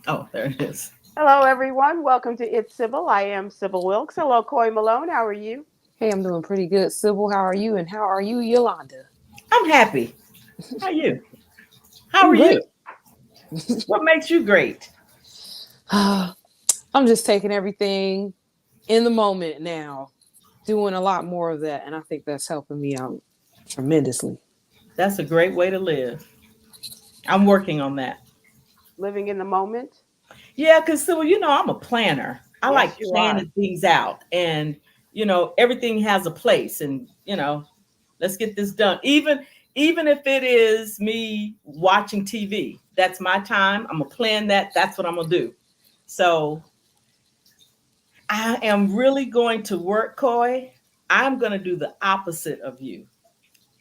Oh, there it is. Hello, everyone. Welcome to It's Sybil. I am Sybil Wilkes. Hello, Coy Malone. How are you? Hey, I'm doing pretty good. Sybil, how are you? And how are you, Yolanda? I'm happy. How are you? How I'm are you? great. What makes you great? I'm just taking everything in the moment now, doing a lot more of that. And I think that's helping me out tremendously. That's a great way to live. I'm working on that. Living in the moment? Yeah, because so I'm a planner. I Yes, like you are. planning things out, and everything has a place, and let's get this done. Even if it is me watching TV, that's my time. I'm gonna plan that. That's what I'm gonna do. So I am really going to work, Coy. I'm going to do the opposite of you.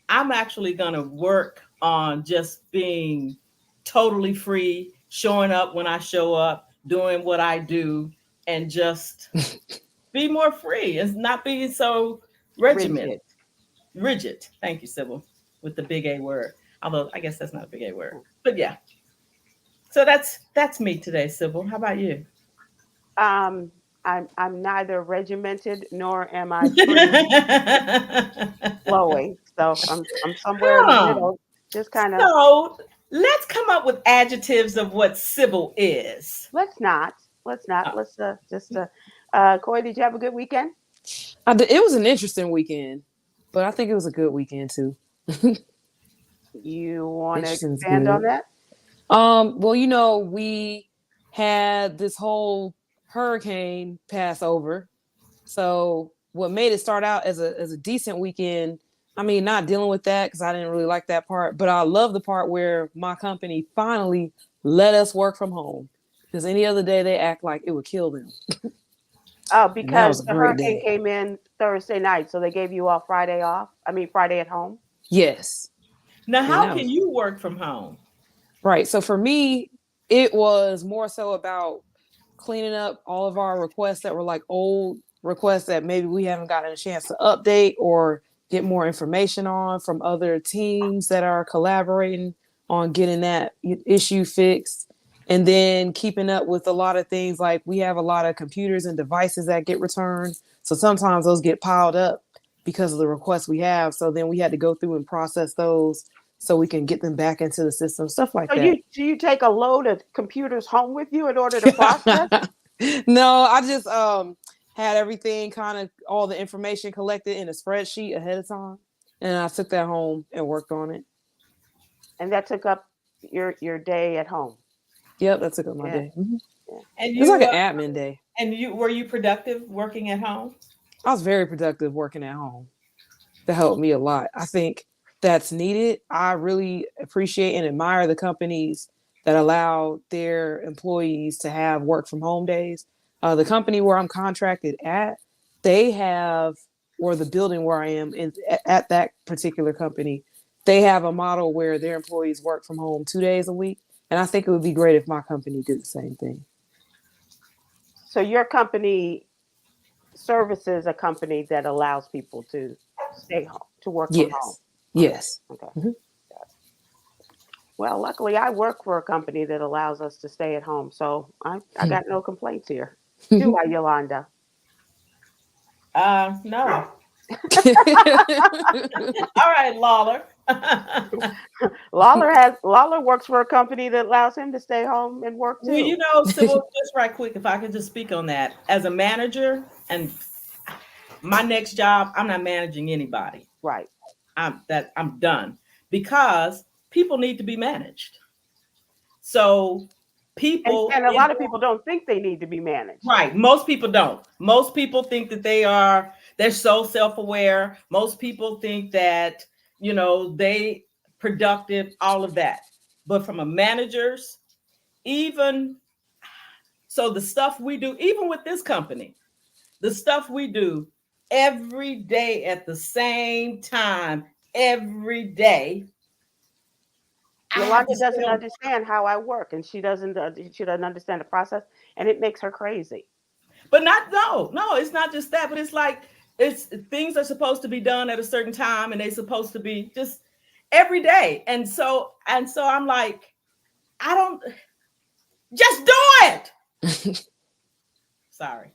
I'm actually going to work on just being totally free, showing up when I show up, doing what I do, and just be more free and not being so regimented, Rigid. rigid. Thank you, Sybil, with the big A word. Although I guess that's not a big A word, but yeah. So that's me today, Sybil. How about you? Um, I'm neither regimented nor am I free flowing. So I'm somewhere in the Huh. middle. Just kind of So let's come up with adjectives of what Sybil is. let's not. Let's not. Uh, Let's just Coy, did you have a good weekend? It was an interesting weekend, but I think it was a good weekend too. You want to Interesting is expand on good. that? Well, we had this whole hurricane pass over. So what made it start out as a decent weekend, I mean, not dealing with that because I didn't really like that part, but I love the part where my company finally let us work from home. Because any other day they act like it would kill them. Oh, And that because was a the great hurricane day. came in Thursday night, so they gave you all Friday off. I mean, Friday at home. Yes. now, And how that can was you work from home? right. So for me, it was more so about cleaning up all of our requests that were like old requests that maybe we haven't gotten a chance to update or get more information on from other teams that are collaborating on getting that issue fixed. And then keeping up with a lot of things like we have a lot of computers and devices that get returned. So sometimes those get piled up because of the requests we have. So then we had to go through and process those so we can get them back into the system, stuff like So that. you take a load of computers home with you in order to process? No, I just had everything kind of all the information collected in a spreadsheet ahead of time, and I took that home and worked on it. And that took up your day at home. Yep, that took up my Yeah, day. yeah. And It's like you an admin day. were you productive working at home? I was very productive working at home. That helped me a lot. I think that's needed. I really appreciate and admire the companies that allow their employees to have work from home days. The company where I'm contracted at, they have, or the building where I am at that particular company, they have a model where their employees work from home 2 days a week. And I think it would be great if my company did the same thing. So your company services a company that allows people to stay home, to work from home. Yes. Okay, Yes. okay. Mhm. Well, luckily I work for a company that allows us to stay at home, so I got no complaints here. Do I, Yolanda? No. All right, Lawler. Lawler works for a company that allows him to stay home and work Well, too. Sybil, just right quick, if I could just speak on that. As a manager, and my next job, I'm not managing anybody. Right. I'm done because people need to be managed. So people And a lot of people don't think they need to be managed. right, most people don't. Most people think that they're so self-aware. Most people think that, they productive, all of that. But from a manager's, even so the stuff we do, even with this company, the stuff we do every day at the same time, every day, I have to Yolanda stay doesn't on. understand how I work, and she doesn't understand the process, and it makes her crazy. But not no, no, it's not just that, but it's like it's things are supposed to be done at a certain time and they're supposed to be just every day. And so I'm like, I don't just do Sorry.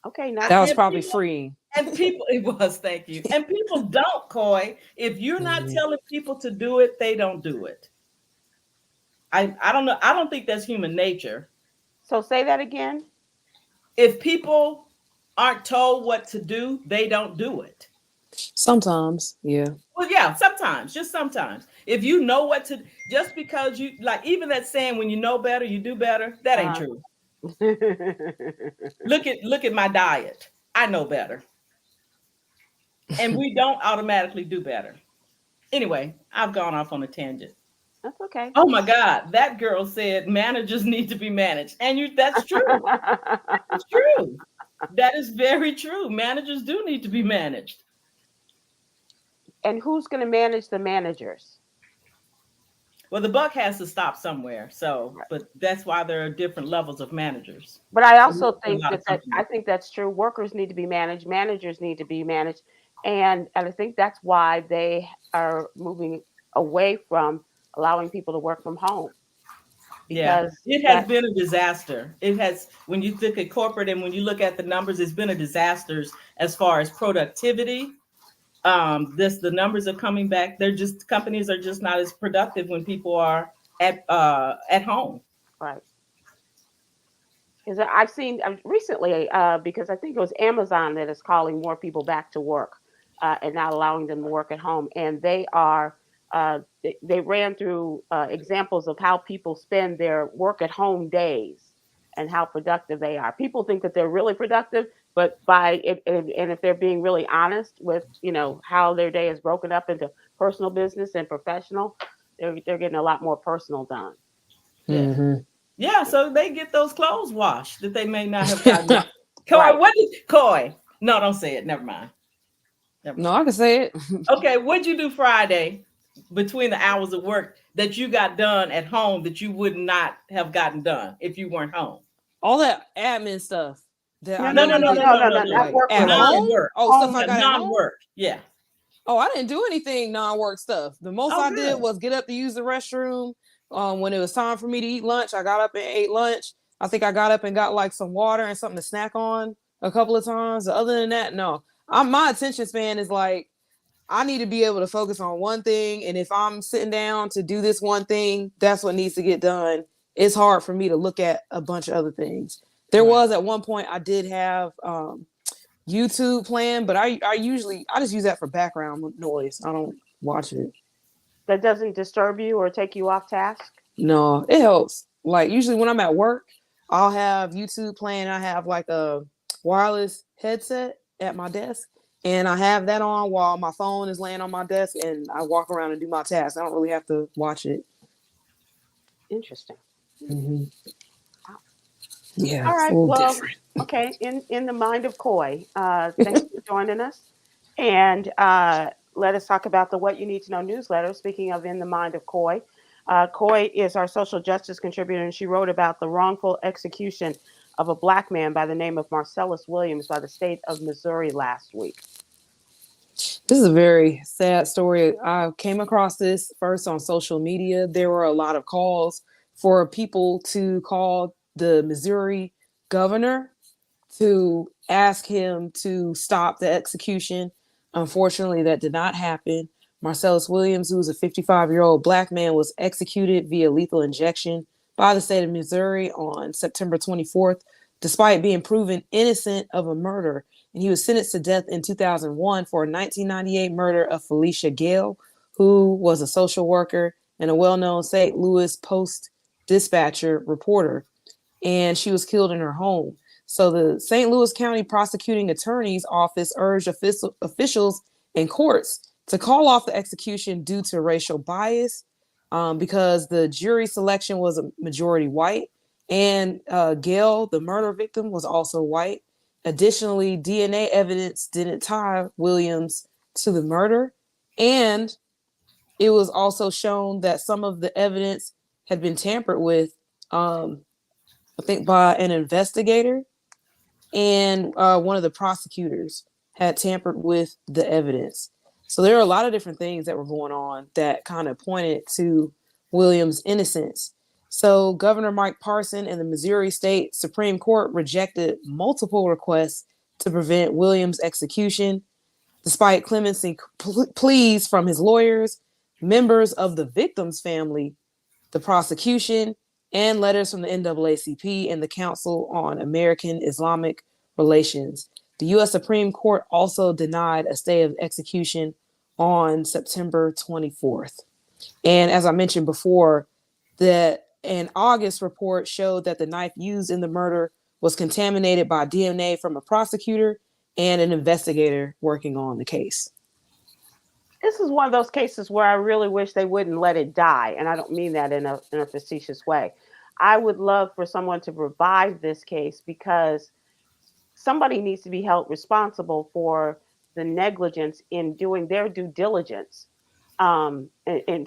Okay, now That was And probably people, freeing. it was, thank you. And people don't, Coy. If you're not telling people to do it, they don't do it. I don't know. I don't think that's human nature. so say that again. If people aren't told what to do, they don't do it. Sometimes, yeah. Well, yeah, sometimes, just sometimes. If you know what to, just because you like, even that saying, when you know better, you do better. That ain't true. Look at my diet. I know better, and we don't automatically do better. Anyway, I've gone off on a tangent. That's okay. Oh my God, that girl said managers need to be managed, and that's true. It's true. That is very true. Managers do need to be managed. And who's going to manage the managers? Well, the buck has to stop somewhere. So, Right. but that's why there are different levels of managers. But I A also think lot of that I companies. think that's true. Workers need to be managed. Managers need to be managed, and I think that's why they are moving away from allowing people to work from home Yeah, because it has that been a disaster. It has, when you look at corporate and when you look at the numbers, it's been a disaster as far as productivity. The numbers are coming back. They're just, companies are just not as productive when people are at home. right. Because I've seen recently, because I think it was Amazon that is calling more people back to work and not allowing them to work at home. And they ran through examples of how people spend their work at home days and how productive they are. People think that they're really productive, but by it, and if they're being really honest with, how their day is broken up into personal business and professional, they're getting a lot more personal done. Yeah. Mm-hmm. Yeah, so they get those clothes washed that they may not have gotten washed. Coy, Right. what is Coy? No, don't say it. Never mind. Never No, mind. I can say it. Okay, what'd you do Friday between the hours of work that you got done at home that you would not have gotten done if you weren't home? All that admin stuff that No, I no, No, no, no, need to no, no, no, get no, no, no, no, no, no, not no. like work at related. home. Non-work. Oh, stuff Home. I Yeah, got at home. non-work. Yeah. Oh, I didn't do anything non-work stuff. The most Oh, I did good. was get up to use the restroom. When it was time for me to eat lunch, I got up and ate lunch. I think I got up and got like some water and something to snack on a couple of times. Other than that, no. My attention span is like I need to be able to focus on one thing, and if I'm sitting down to do this one thing, that's what needs to get done. It's hard for me to look at a bunch of other things. There Right. was at one point I did have YouTube playing, but I just use that for background noise. I don't watch it. That doesn't disturb you or take you off task? No, it helps. Like usually when I'm at work, I'll have YouTube playing. I have like a wireless headset at my desk, and I have that on while my phone is laying on my desk, and I walk around and do my tasks. I don't really have to watch it. Interesting. Mm-hmm. Wow. Yeah, All it's a right. little Well, different. okay. In the mind of Coy, thanks for joining us. And let us talk about the What You Need to Know newsletter. Speaking of In the Mind of Coy, Coy is our social justice contributor, and she wrote about the wrongful execution of a Black man by the name of Marcellus Williams by the state of Missouri last week. This is a very sad story. I came across this first on social media. There were a lot of calls for people to call the Missouri governor to ask him to stop the execution. Unfortunately, that did not happen. Marcellus Williams, who was a 55-year-old Black man, was executed via lethal injection by the state of Missouri on September 24th, despite being proven innocent of a murder. And he was sentenced to death in 2001 for a 1998 murder of Felicia Gale, who was a social worker and a well-known St. Louis Post dispatcher reporter. And she was killed in her home. So the St. Louis County Prosecuting Attorney's Office urged officials and courts to call off the execution due to racial bias, because the jury selection was a majority white, and Gail, the murder victim, was also white. Additionally, DNA evidence didn't tie Williams to the murder, and it was also shown that some of the evidence had been tampered with, I think by an investigator, and one of the prosecutors had tampered with the evidence. So there are a lot of different things that were going on that kind of pointed to Williams' innocence. So Governor Mike Parson and the Missouri State Supreme Court rejected multiple requests to prevent Williams' execution, despite clemency pleas from his lawyers, members of the victim's family, the prosecution, and letters from the NAACP and the Council on American Islamic Relations. The U.S. Supreme Court also denied a stay of execution on September 24th. And as I mentioned before, an August report showed that the knife used in the murder was contaminated by DNA from a prosecutor and an investigator working on the case. This is one of those cases where I really wish they wouldn't let it die. And I don't mean that in a facetious way. I would love for someone to revive this case because somebody needs to be held responsible for the negligence in doing their due diligence, and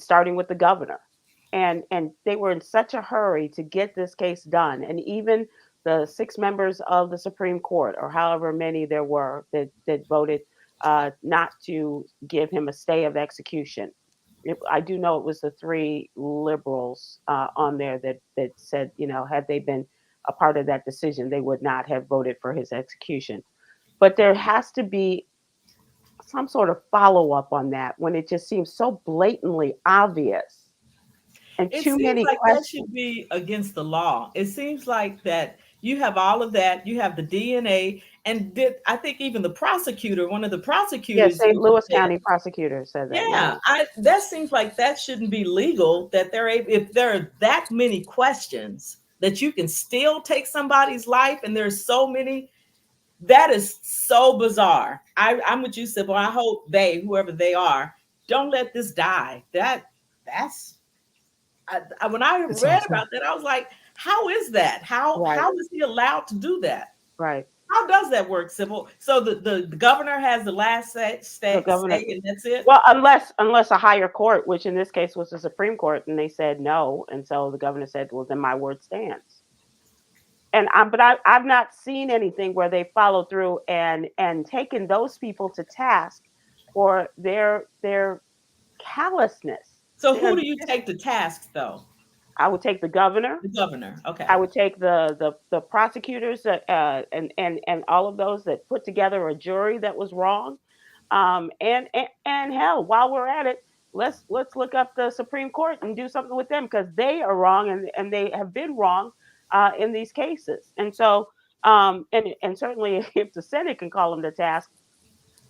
starting with the governor. And they were in such a hurry to get this case done. And even the 6 members of the Supreme Court, or however many there were that voted not to give him a stay of execution. I do know it was the 3 liberals on there that said, had they been a part of that decision, they would not have voted for his execution. But there has to be some sort of follow-up on that when it just seems so blatantly obvious. And it too seems many like questions. that should be against the law. It seems like that you have all of that. You have the DNA, and I think even the prosecutor, one of the prosecutors, St. Louis County prosecutor said that. Yeah, that seems like that shouldn't be legal. That if there are that many questions that you can still take somebody's life, and there's so many. That is so bizarre. I'm with you, Sybil. I hope whoever they are, don't let this die. That's. When I read about that, I was like, how is that? How is he allowed to do that? Right. How does that work, Sybil? So the governor has the last say, and that's it? Well, unless a higher court, which in this case was the Supreme Court, and they said no. And so the governor said, well, then my word stands. But I've not seen anything where they follow through and taken those people to task for their callousness. So who do you take to task, though? I would take the governor. The governor, okay. I would take the prosecutors and all of those that put together a jury that was wrong. And hell, while we're at it, let's look up the Supreme Court and do something with them because they are wrong and they have been wrong in these cases. And so and certainly if the Senate can call them to task,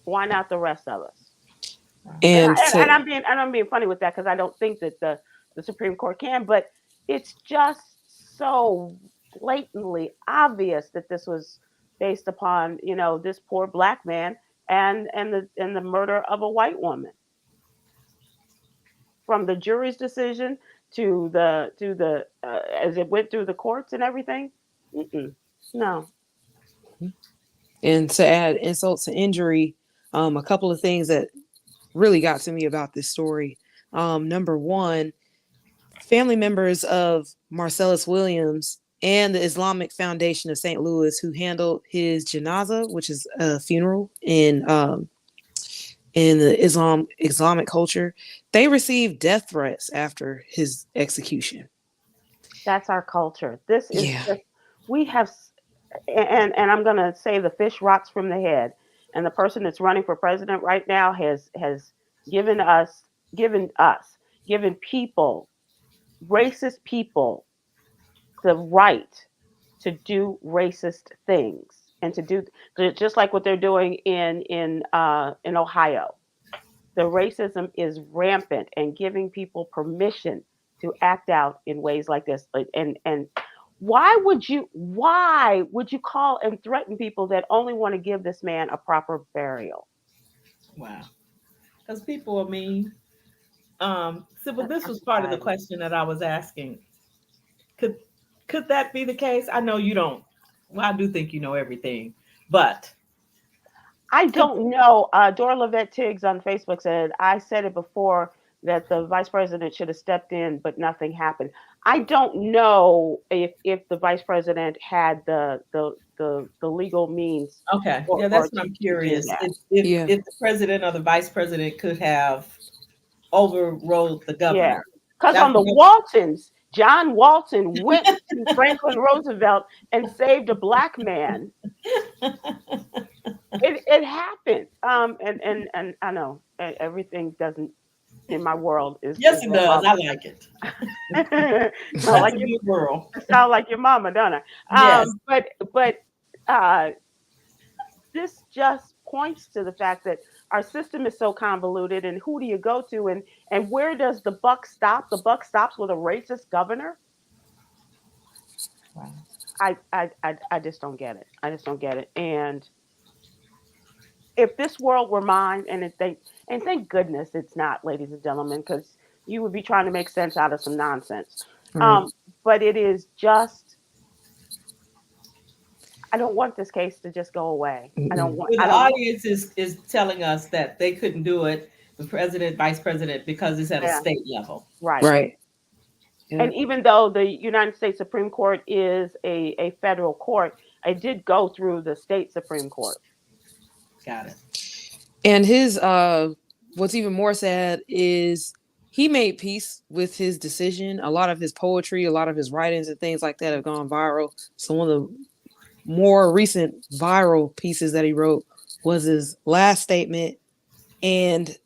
why not the rest of us? And I'm being funny with that because I don't think that the Supreme Court can, but it's just so blatantly obvious that this was based upon, this poor Black man and the murder of a white woman. From the jury's decision to the as it went through the courts and everything. No. And to add insult to injury, a couple of things that really got to me about this story. Number one, family members of Marcellus Williams and the Islamic Foundation of St. Louis, who handled his janazah, which is a funeral in the Islamic culture, they received death threats after his execution. That's our culture. This is just, we have, and I'm going to say the fish rots from the head. And the person that's running for president right now has given people, racist people, the right to do racist things and to do just like what they're doing in Ohio. The racism is rampant and giving people permission to act out in ways like this. And why would you call and threaten people that only want to give this man a proper burial? Wow. Because people are mean. Sybil, this was part of the question that I was asking. Could that be the case? I know you don't. Well, I do think you know everything, but I don't know. Dora Levette Tiggs on Facebook said, I said it before that the vice president should have stepped in, but nothing happened. I don't know if the vice president had the legal means. Okay. That's what I'm curious. If the president or the vice president could have overrode the governor. Yeah. Because on the Waltons, John Walton went to Franklin Roosevelt and saved a black man. It happened. And I know everything doesn't in my world is Yes, it does. I like it. sound That's a good girl. sound like your mama, don't I? Yes. But uh, this just points to the fact that our system is so convoluted, and who do you go to, and where does the buck stop? The buck stops with a racist governor. Wow. I just don't get it. I just don't get it. And if this world were mine, and thank goodness it's not, ladies and gentlemen, because you would be trying to make sense out of some nonsense. Right. But it is just, I don't want this case to just go away. I don't want. Well, I the don't. audience is telling us that they couldn't do it, the president, vice president, because it's at a Yeah, state level. right. Right. Yeah. And even though the United States Supreme Court is a federal court, it did go through the state Supreme Court. Got it. And his what's even more sad is he made peace with his decision. A lot of his poetry, a lot of his writings and things like that have gone viral. So one of the more recent viral pieces that he wrote was his last statement. And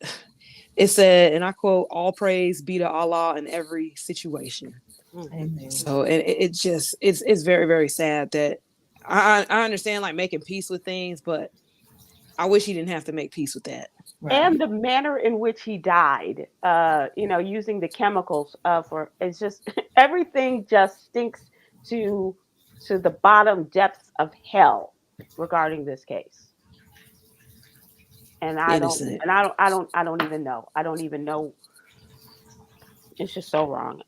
it said, and I quote, "All praise be to Allah in every situation." Amen. So and it just it's very, very sad that I understand like making peace with things, but I wish he didn't have to make peace with that. Right. And the manner in which he died, using the chemicals it's just everything just stinks to the bottom depths of hell regarding this case. And I don't, Innocent. and I don't even know. I don't even know. It's just so wrong.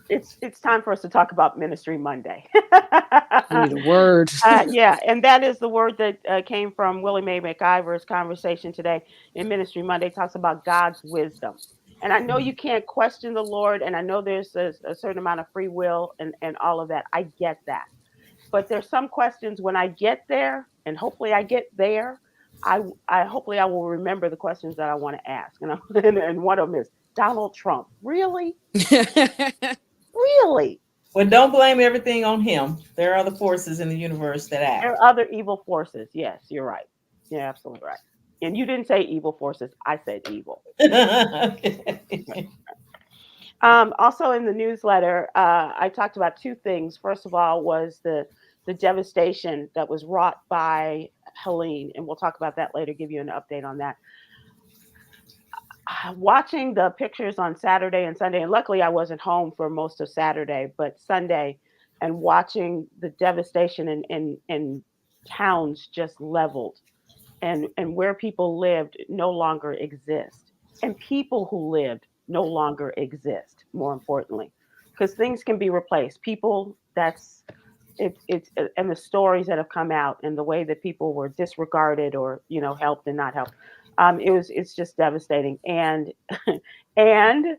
It's time for us to talk about Ministry Monday. I need a word. Yeah, and that is the word that came from Willie Mae McIver's conversation today in Ministry Monday. Talks about God's wisdom, and I know you can't question the Lord, and I know there's a certain amount of free will and all of that. I get that, but there's some questions when I get there, and hopefully I get there. I hopefully I will remember the questions that I want to ask, and one of them is Donald Trump. Really, really. Well, don't blame everything on him. There are other forces in the universe that There act. are other evil forces. Yes, you're right. You're absolutely right. And you didn't say evil forces. I said evil. Okay. Also in the newsletter, I talked about two things. First of all, was the devastation that was wrought by Helene, and we'll talk about that later. Give you an update on that. Watching the pictures on Saturday and Sunday, and luckily I wasn't home for most of Saturday, but Sunday, and watching the devastation in towns just leveled, and where people lived no longer exist, and people who lived no longer exist. More importantly, because things can be replaced. People, it's and the stories that have come out, and the way that people were disregarded or helped and not helped. It's just devastating, and and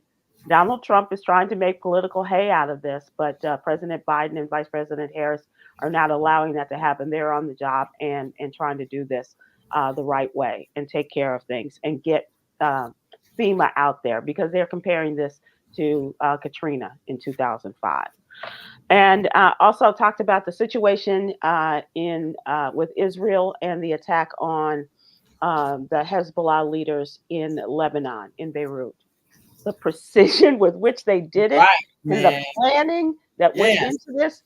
Donald Trump is trying to make political hay out of this, but President Biden and Vice President Harris are not allowing that to happen. They're on the job and trying to do this the right way and take care of things and get FEMA out there, because they're comparing this to Katrina in 2005. And also talked about the situation in with Israel and the attack on the Hezbollah leaders in Lebanon, in Beirut. The precision with which they did it, Right, and the man. planning that went Yes. into this,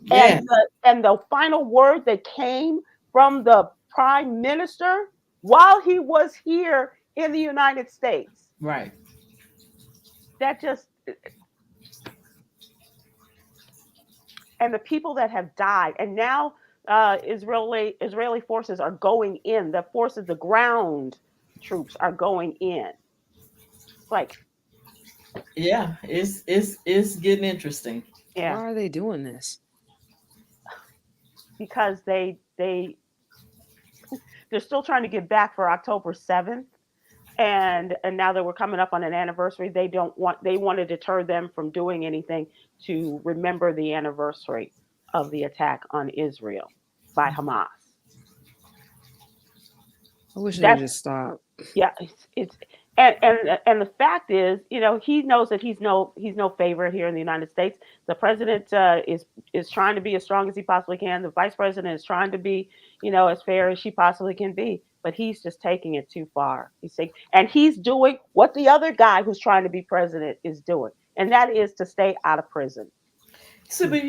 Yes. and the final word that came from the prime minister while he was here in the United States. Right. That just, and the people that have died, and now Israeli forces are going in. The forces, the ground troops are going in. Like, Yeah, it's getting interesting. yeah, Why are they doing this? because they're still trying to get back for October 7th. And now that we're coming up on an anniversary, they want to deter them from doing anything to remember the anniversary of the attack on Israel by Hamas. I wish they would That's just stop. Yeah, it's And the fact is, he knows that he's no favorite here in the United States. The president is trying to be as strong as he possibly can. The vice president is trying to be, as fair as she possibly can be. But he's just taking it too far. He's doing what the other guy who's trying to be president is doing, and that is to stay out of prison. So, but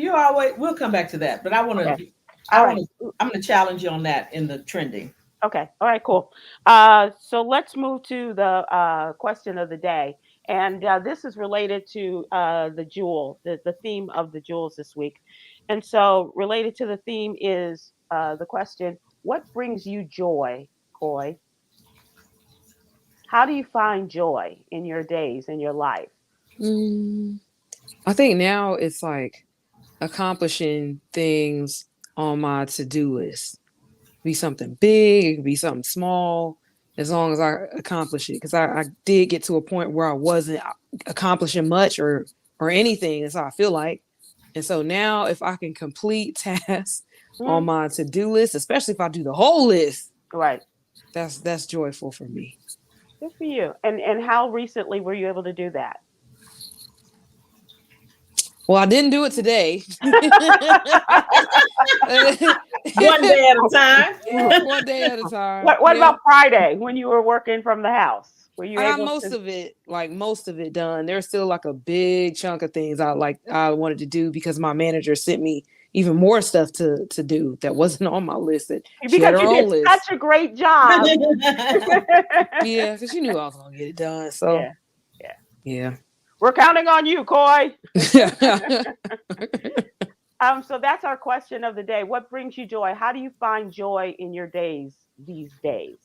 we'll come back to that. But I'm going to challenge you on that in the trending. Okay. All right, cool. So let's move to the question of the day. And this is related to the jewel, the theme of the jewels this week. And so related to the theme is the question, what brings you joy, Coy? How do you find joy in your days, in your life? I think now it's like accomplishing things on my to-do list. Be something big, it could be something small, as long as I accomplish it. Because I did get to a point where I wasn't accomplishing much or anything. That's how I feel like. And so now if I can complete tasks on my to-do list, especially if I do the whole list, right, that's joyful for me. Good for you. And how recently were you able to do that? Well, I didn't do it today. One day at a time. One day at a time. What about Friday when you were working from the house? Were you I got most of it done. There's still like a big chunk of things I wanted to do because my manager sent me even more stuff to do that wasn't on my list. Because you did such a great job. Yeah, because she knew I was gonna get it done. So yeah. We're counting on you, Coy. So that's our question of the day. What brings you joy? How do you find joy in your days these days,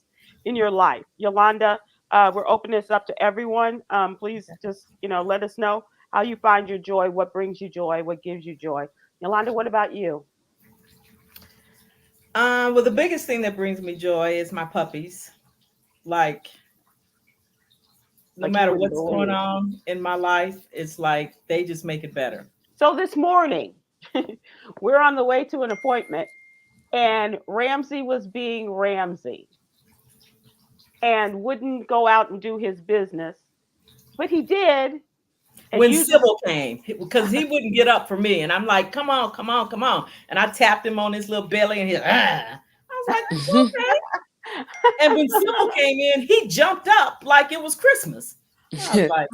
in your life? Yolanda, we're opening this up to everyone. Please just, let us know how you find your joy, what brings you joy, what gives you joy. Yolanda, what about you? Well, the biggest thing that brings me joy is my puppies. No matter what's going on in my life, it's like they just make it better. So this morning, we're on the way to an appointment, and Ramsey was being Ramsey and wouldn't go out and do his business, but he did. When Sybil came, because he wouldn't get up for me, and I'm like, come on. And I tapped him on his little belly, and I was like, okay. And when Sybil came in, he jumped up like it was Christmas. I was like,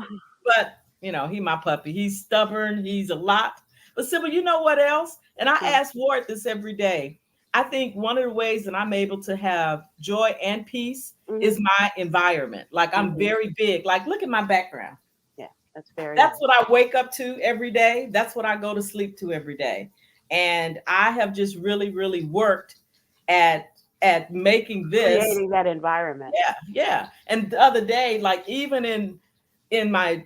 but he my puppy. He's stubborn. He's a lot. But Sybil, you know what else? And I ask Ward this every day. I think one of the ways that I'm able to have joy and peace is my environment. Like I'm very big. Like look at my background. Yeah, that's what I wake up to every day. That's what I go to sleep to every day. And I have just really, really worked at making creating that environment. Yeah. And the other day, like even in my,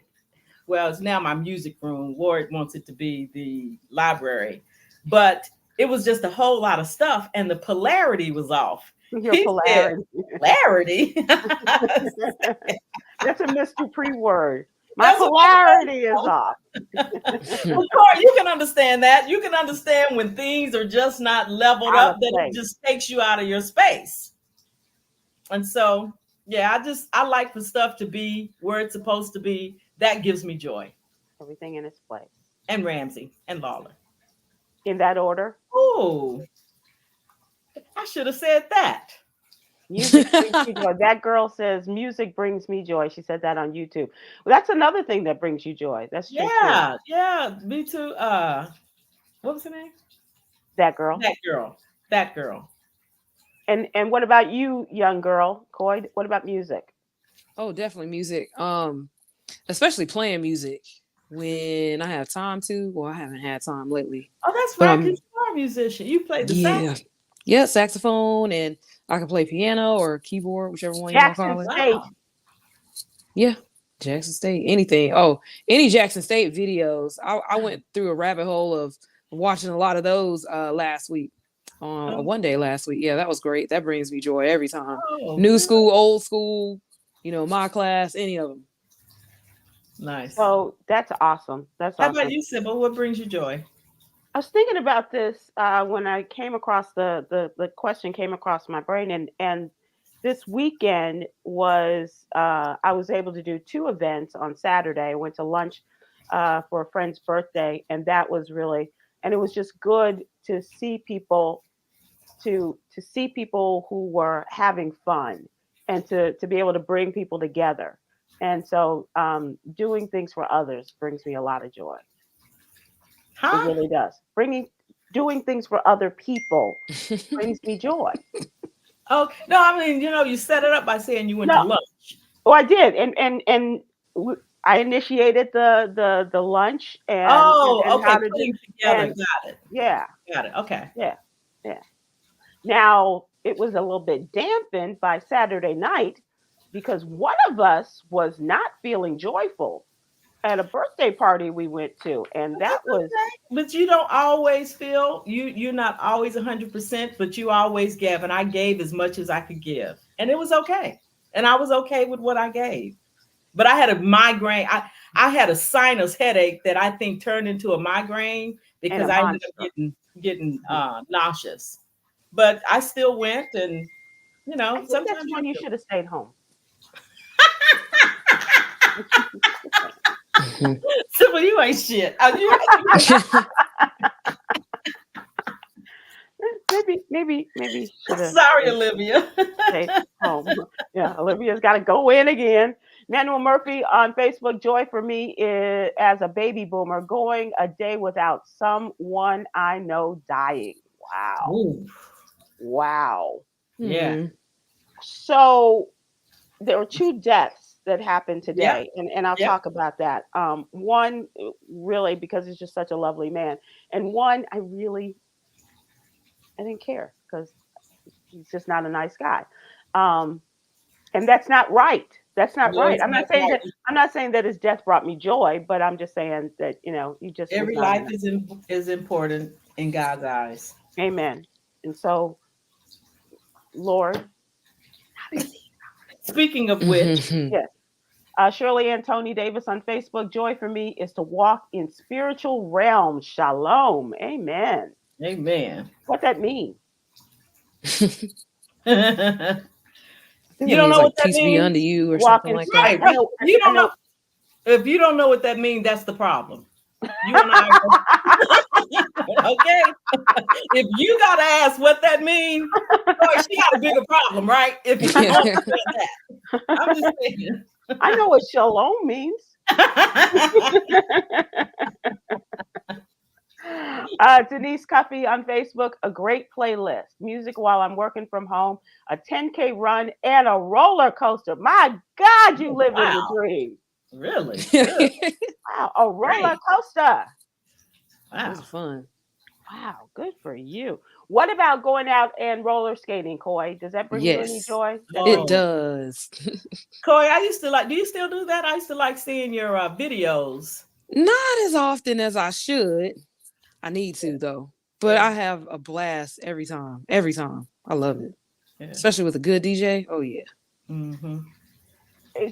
it's now my music room. Ward wants it to be the library, but it was just a whole lot of stuff, and the polarity was off. Your polarity. Polarity. That's a Mr. Pre-word. My polarity is off. Well, Coy, you can understand that. You can understand when things are just not leveled up, that it just takes you out of your space. And so, I like for stuff to be where it's supposed to be. That gives me joy. Everything in its place. And Ramsey and Lawler. In that order? Oh, I should have said that. Music brings me joy. That girl says music brings me joy. She said that on YouTube. Well, that's another thing that brings you joy. That's true. Yeah, me too. What was her name? That girl. And what about you, young girl, Coy? What about music? Oh, definitely music. Especially playing music when I have time to. Well, I haven't had time lately. Oh, that's right. Because you're a musician. You play the sax. Yeah, saxophone, and I can play piano or keyboard, whichever one you want to call it. State. Yeah, Jackson State. Anything. Oh, any Jackson State videos. I went through a rabbit hole of watching a lot of those last week. One day last week. Yeah, that was great. That brings me joy every time. New school, old school, my class, any of them. Nice. So that's awesome. How about you, Sybil? What brings you joy? I was thinking about this when I came across the question came across my brain, and this weekend was I was able to do 2 events on Saturday. I went to lunch for a friend's birthday, and that was really, and it was just good to see people, to see people who were having fun, and to be able to bring people together. And so doing things for others brings me a lot of joy. It Huh? really does. Doing things for other people brings me joy. Oh, no, I mean, you set it up by saying you went to No, lunch. oh, I did, I initiated the lunch Oh, and okay. how to do, Putting together. and Got it. yeah, Got it. Okay. yeah, yeah. Now it was a little bit dampened by Saturday night because one of us was not feeling joyful at a birthday party we went to, and That's that was, okay. But you don't always feel you're not always 100%, but you always gave, and I gave as much as I could give. And it was okay. And I was okay with what I gave. But I had a migraine. I had a sinus headache that I think turned into a migraine and a because I ended up monster. getting nauseous. But I still went, and I think that's sometimes when you you do. should have stayed home. Sybil, you ain't shit. Maybe should have Sorry, Olivia. stayed home. Yeah, Olivia's got to go in again. Manuel Murphy on Facebook. Joy for me is, as a baby boomer, going a day without someone I know dying. Wow. Ooh, Wow. yeah. Mhm. So there were 2 deaths that happened Yep. today, and I'll Yep. talk about that. One really because he's just such a lovely man, and one I didn't care because he's just not a nice guy. Um, and that's not right. That's not No, right. it's not right. I'm not saying that his death brought me joy, but I'm just saying that he just was Every not life enough. is important in God's eyes. Amen. And so, Lord, Speaking of which, Mhm. yes. Shirley Ann Tony Davis on Facebook. Joy for me is to walk in spiritual realms. Shalom. Amen. amen. What that mean? You I think that don't means know what like that peace be unto means? you or Walk something in like spirit. that. Right. But you I don't know. know. If you don't know what that means, that's the problem. You and I okay. If you gotta ask what that means, boy, she got a bigger problem, right? If you don't understand that. I'm just saying. I know what shalom means. Denise Cuffey on Facebook, a great playlist. Music while I'm working from home, a 10K run, and a roller coaster. My God, you living the Wow. dream. Really? Good. Wow, a roller Great. coaster. Those Wow. are fun. Wow, good for you. What about going out and roller skating, Coy? Does that bring you any Yes, joy? That it brings Oh, does. Coy, I used to do you still do that? I used to like seeing your videos. Not as often as I should. I need to though. But Yeah. I have a blast every time. Every time. I love it. Yeah. Especially with a good DJ. Oh yeah. Mm-hmm.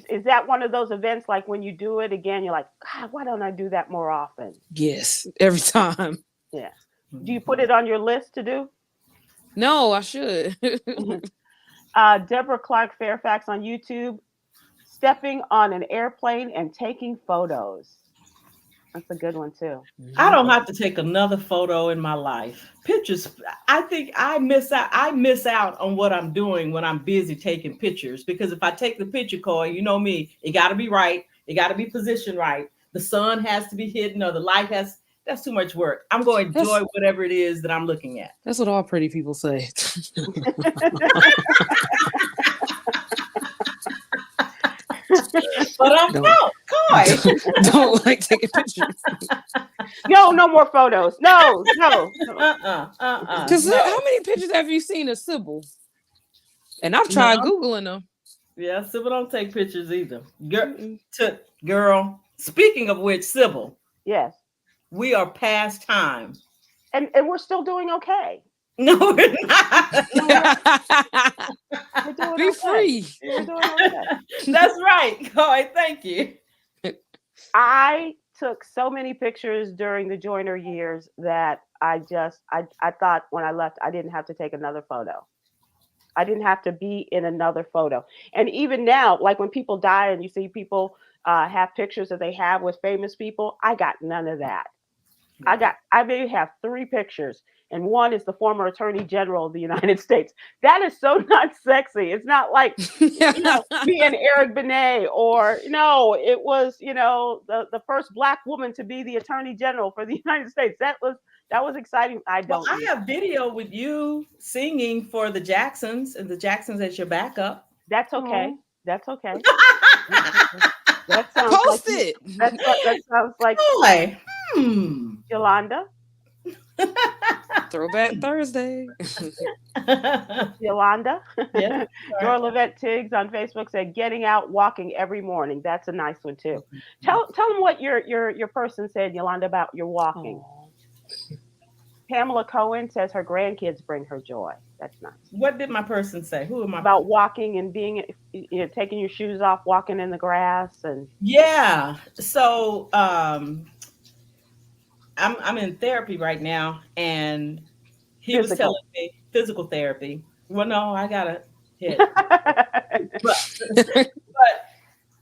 is that one of those events like when you do it again, you're like, God, why don't I do that more often? Yes. Every time. Yeah. Do you put Mm-hmm. it on your list to do? No, I should. Deborah Clark Fairfax on YouTube, stepping on an airplane and taking photos. That's a good one too. I Mhm. don't have to take another photo in my life. Pictures, I think I miss out. I miss out on what I'm doing when I'm busy taking pictures because if I take the picture, Coy, you know me, it got to be right. It got to be positioned right. The sun has to be hidden or the light has. That's too much work. I'm going to That's enjoy whatever it is that I'm looking at. that's what all pretty people say. But I'm don't, Coy. don't like taking pictures. No more photos. No. Because No. how many pictures have you seen of Sybil? And I've No. tried Googling them. Yeah, Sybil don't take pictures either. Girl, Mm-mm. girl. Speaking of which, Sybil, Yes. we are past time. And we're still doing okay. No, we're not. We're doing Be okay. free. We're doing okay. That's right, Coy. Thank you. I took so many pictures during the Joiner years that I thought when I left I didn't have to take another photo. I didn't have to be in another photo. And even now, like when people die and you see people have pictures that they have with famous people, I got none of that. I may have 3 pictures, and one is the former Attorney General of the United States. That is so not sexy. It's not like, me and Eric Benet, or no, it was, the first Black woman to be the Attorney General for the United States. That was exciting. I have video with you singing for the Jacksons, and the Jacksons as your backup. That's okay. Aww. That's okay. That sounds Post like it. That sounds like Boy. Yolanda. Throwback Thursday. Yolanda. Yeah. Dora Levette Tiggs on Facebook said, "Getting out walking every morning." That's a nice one too. Tell them what your person said, Yolanda, about your walking. Aww. Pamela Cohen says her grandkids bring her joy. That's nice. What did my person say? Who am I? About walking and being, taking your shoes off, walking in the grass, and yeah. So I'm in therapy right now, and he was telling me physical therapy. Well, no, I gotta hit.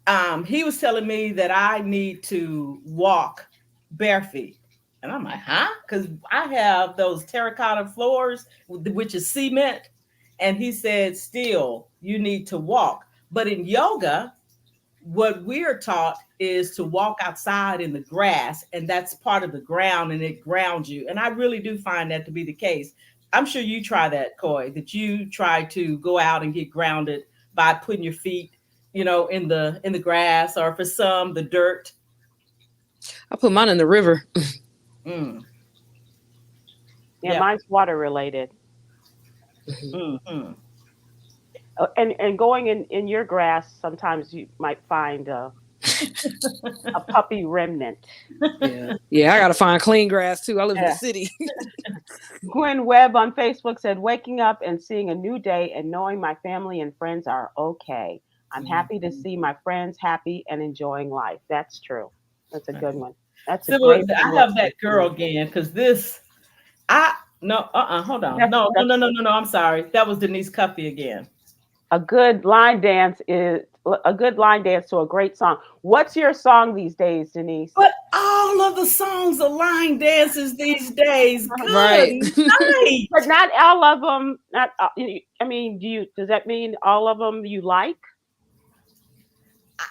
but he was telling me that I need to walk bare feet. And I'm like, huh? Because I have those terracotta floors, which is cement. And he said, still, you need to walk. But in yoga, what we're taught is to walk outside in the grass, and that's part of the ground, and it grounds you. And I really do find that to be the case. I'm sure you try that, Coy, that you try to go out and get grounded by putting your feet, in the grass, or for some, the dirt. I put mine in the river. Yeah, mine's water related. Mm-hmm. And going in your grass, sometimes you might find a puppy remnant. Yeah, I gotta find clean grass too. I live in the city. Gwen Webb on Facebook said, "Waking up and seeing a new day and knowing my family and friends are okay. I'm happy to see my friends happy and enjoying life." That's true. That's a good one. That's a great one. I have that girl again, because hold on. No, I'm sorry. That was Denise Cuffey again. A good line dance to a great song. What's your song these days, Denise? But all of the songs are line dances these days. Good right. night. But not all of them. Does that mean all of them you like?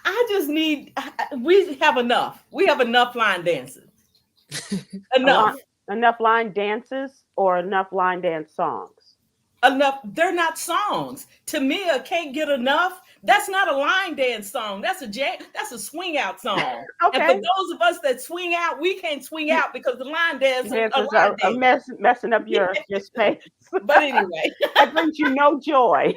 I just need. We have enough. We have enough line dances. Enough line dances, or enough line dance songs? Enough. They're not songs. Tamia Can't Get Enough. That's not a line dance song. That's a swing out song. Okay. And for those of us that swing out, we can't swing out because the line dancers are messing up your space. But anyway, that brings you no joy.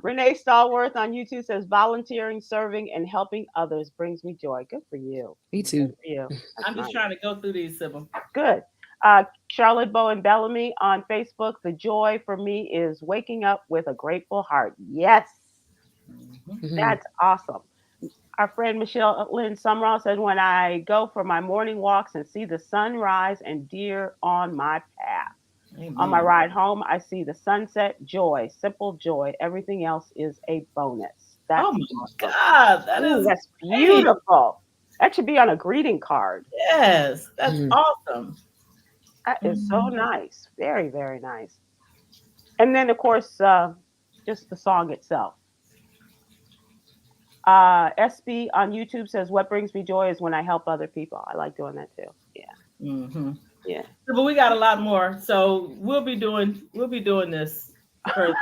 Renee Stallworth on YouTube says, "Volunteering, serving, and helping others brings me joy." Good for you. Me too. Good for you. I'm just trying to go through these, Sybil. Good. Charlotte Bowen Bellamy on Facebook. "The joy for me is waking up with a grateful heart." Yes. Mm-hmm. That's awesome. Our friend Michelle Lynn Summerall said, "When I go for my morning walks and see the sunrise and deer on my path. Amen. On my ride home, I see the sunset. Joy, simple joy. Everything else is a bonus." That's God, that's beautiful. That should be on a greeting card. Yes, that's awesome. That is so nice. Very, very nice. And then, of course, just the song itself. SB on YouTube says, "What brings me joy is when I help other people." I like doing that too. Yeah. Mm-hmm. Yeah. But we got a lot more, so we'll be doing this for.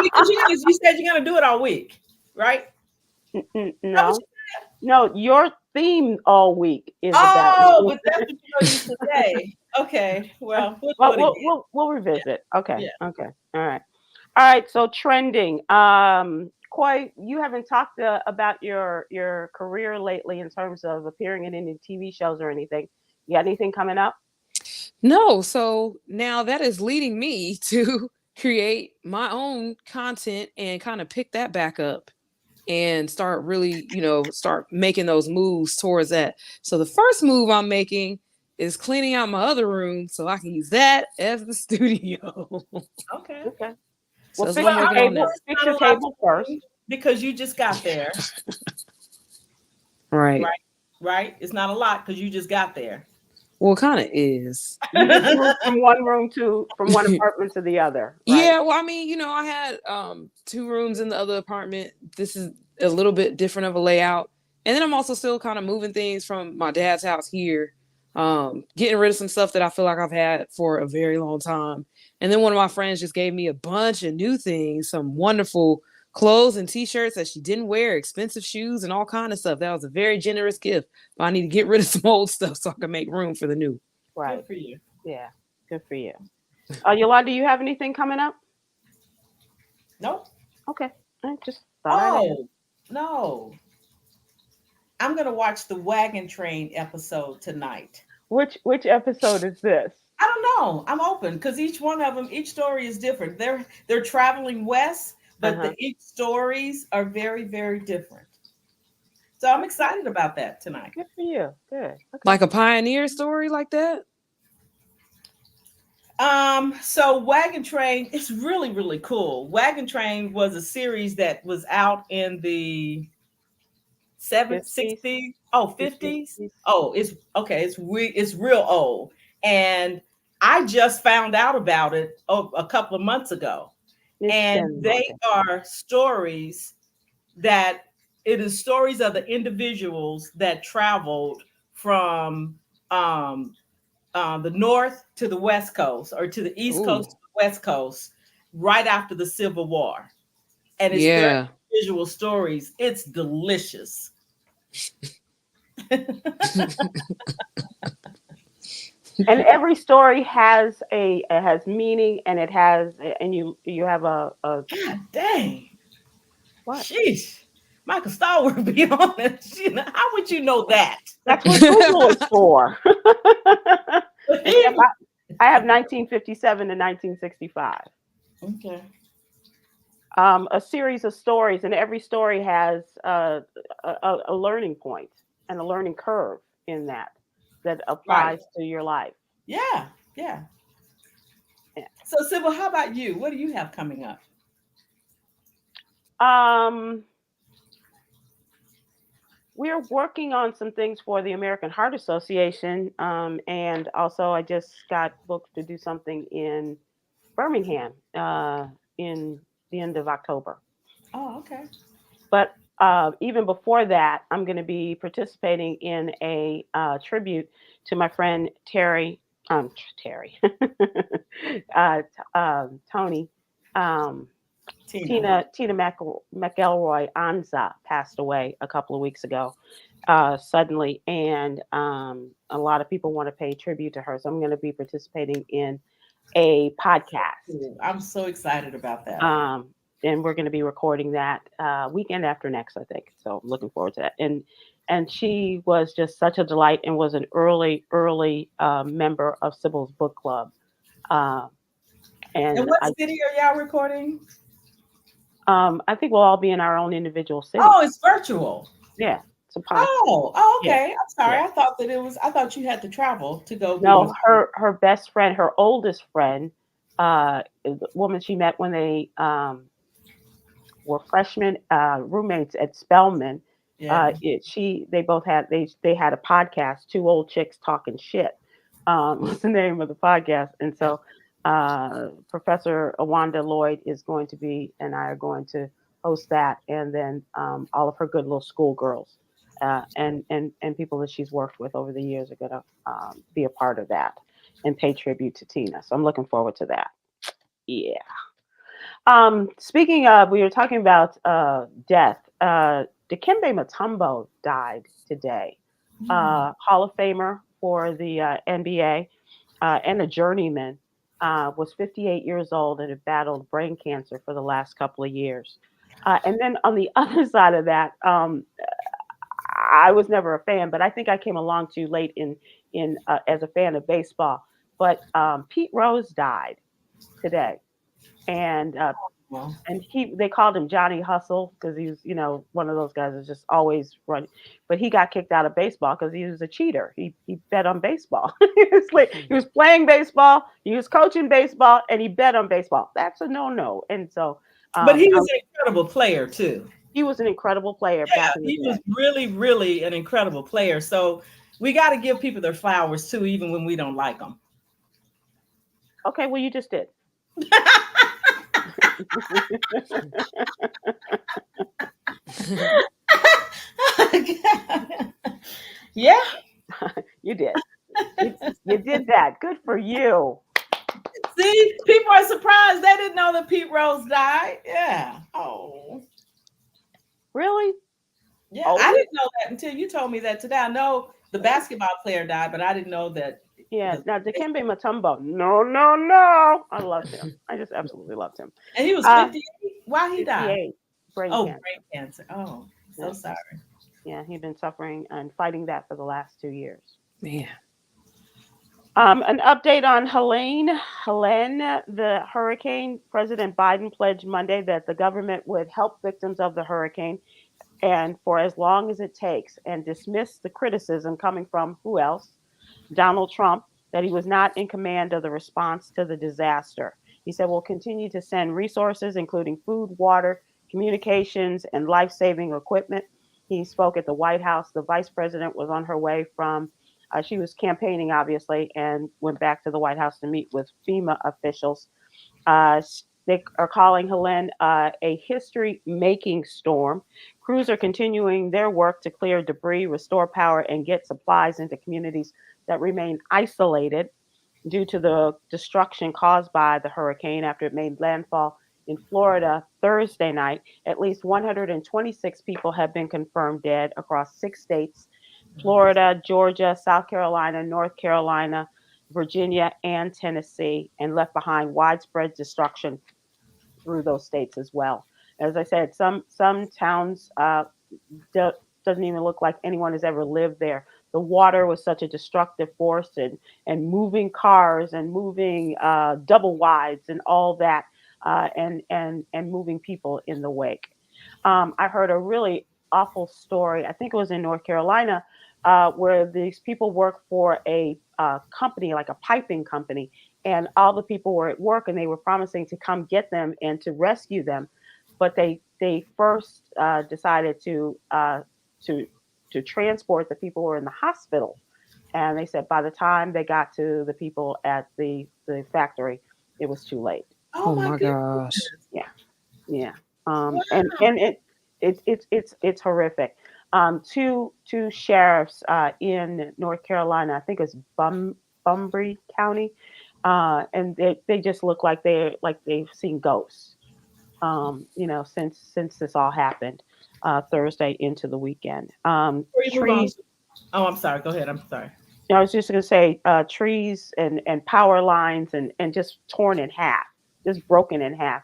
Because you said you're gonna do it all week, right? No, your theme all week is about. Oh, but that's what you used to say. Okay, well, we'll revisit. Yeah. Okay. Yeah. Okay. All right. So trending. Coy, you haven't talked about your career lately in terms of appearing in any TV shows or anything. You got anything coming up? No. So now that is leading me to create my own content and kind of pick that back up and start really, start making those moves towards that. So the first move I'm making is cleaning out my other room so I can use that as the studio. Okay. Okay. So Well, that's what I'm working on now. fix your table first. Because you just got there. Right. Right. It's not a lot because you just got there. Well, it kind of is. You just moved from one apartment to the other. Right? Yeah, well, I mean, I had 2 rooms in the other apartment. This is a little bit different of a layout. And then I'm also still kind of moving things from my dad's house here. Getting rid of some stuff that I feel like I've had for a very long time. And then one of my friends just gave me a bunch of new things, some wonderful clothes and t-shirts that she didn't wear, expensive shoes and all kind of stuff. That was a very generous gift. But I need to get rid of some old stuff so I can make room for the new. Right. Good for you. Yeah. Good for you. Yolanda, do you have anything coming up? Nope. Okay. I just thought No. I'm gonna watch the Wagon Train episode tonight. Which episode is this? I don't know. I'm open because each one of them, each story is different. They're traveling west, but each stories are very, very different. So I'm excited about that tonight. Good for you. Good. Okay. Like a pioneer story like that? So Wagon Train is really, really cool. Wagon Train was a series that was out in the 60s. Oh, 50s. Oh, it's okay. It's real old. And I just found out about it a couple of months ago. And they are stories that it is stories of the individuals that traveled from the north to the west coast, or to the east coast to the west coast, right after the Civil War. And it's very visual stories. It's delicious. And every story has meaning, and you have a God dang. What? Sheesh. Michael Starr would be on it. How would you know that? That's what Google is for. I have 1957 to 1965. Okay. A series of stories, and every story has a learning point and a learning curve in that applies to your life. Yeah. So, Sybil, how about you? What do you have coming up? We're working on some things for the American Heart Association, and also I just got booked to do something in Birmingham in the end of October. Oh, okay. But even before that, I'm going to be participating in a tribute to my friend Tony. Tina McElroy Anza passed away a couple of weeks ago suddenly, and a lot of people want to pay tribute to her. So I'm going to be participating in a podcast. I'm so excited about that. And we're going to be recording that weekend after next, I think. So I'm looking forward to that. And she was just such a delight, and was an early member of Sybil's book club. And what city are y'all recording? I think we'll all be in our own individual city. Oh, it's virtual. Yeah. It's a podcast. Oh, okay. Yeah. I'm sorry. Yeah. I thought you had to travel to go. No, her best friend, her oldest friend, the woman she met when they were freshmen, roommates at Spelman. Yeah. They both had they had a podcast, Two Old Chicks Talking Shit. Was the name of the podcast. And so Professor Awanda Lloyd is going to be, and I are going to host that, and then all of her good little schoolgirls and people that she's worked with over the years are going to be a part of that and pay tribute to Tina. So I'm looking forward to that. Yeah. Speaking of, we were talking about death. Dikembe Mutombo died today. Hall of Famer for the NBA and a journeyman. Was 58 years old and had battled brain cancer for the last couple of years. And then on the other side of that, I was never a fan, but I think I came along too late in as a fan of baseball. But Pete Rose died today, and Well, and they called him Johnny Hustle because he was, one of those guys that's just always running. But he got kicked out of baseball because he was a cheater. He bet on baseball. He was playing baseball, he was coaching baseball, and he bet on baseball. That's a no. And so, but he was an incredible player too. he was an incredible player Yeah, back in the he day. was really, really an incredible player. So we got to give people their flowers too, even when we don't like them. Okay, well, you just did. Yeah. You did. You did that. Good for you. See, people are surprised. They didn't know that Pete Rose died. Yeah. Oh. Really? Yeah. Oh, I didn't know that until you told me that today. I know the basketball player died, but I didn't know that. yeah. Now, Dikembe Mutombo. No. I loved him. I just absolutely loved him. And he was 58. Why he died? 58, brain Oh, cancer. brain cancer. Oh, so Yeah. sorry. Yeah, he'd been suffering and fighting that for the last 2 years. Man. An update on Helene. Helene, the hurricane. President Biden pledged Monday that the government would help victims of the hurricane and for as long as it takes, and dismiss the criticism coming from who else? Donald Trump, that he was not in command of the response to the disaster. He said, we'll continue to send resources, including food, water, communications, and life saving equipment. He spoke at the White House. The vice president was on her way from, she was campaigning, obviously, and went back to the White House to meet with FEMA officials. They are calling Helene a history making storm. Crews are continuing their work to clear debris, restore power, and get supplies into communities that remain isolated due to the destruction caused by the hurricane after it made landfall in Florida Thursday night. At least 126 people have been confirmed dead across 6 states: Florida, Georgia, South Carolina, North Carolina, Virginia, and Tennessee, and left behind widespread destruction through those states as well. As I said, some towns doesn't even look like anyone has ever lived there. The water was such a destructive force, and moving cars and moving double wides and all that, and moving people in the wake. I heard a really awful story. I think it was in North Carolina, where these people work for a company, like a piping company, and all the people were at work, and they were promising to come get them and to rescue them, but they first decided to transport the people who were in the hospital, and they said by the time they got to the people at the factory, it was too late. Oh my gosh. Yeah. And it's horrific. Two sheriffs in North Carolina, I think it's Bumbry County, and they just look like they've seen ghosts. Since this all happened Thursday into the weekend. Before you move on. Trees. Oh, I'm sorry. Go ahead. I'm sorry. I was just going to say trees and power lines and just torn in half, just broken in half,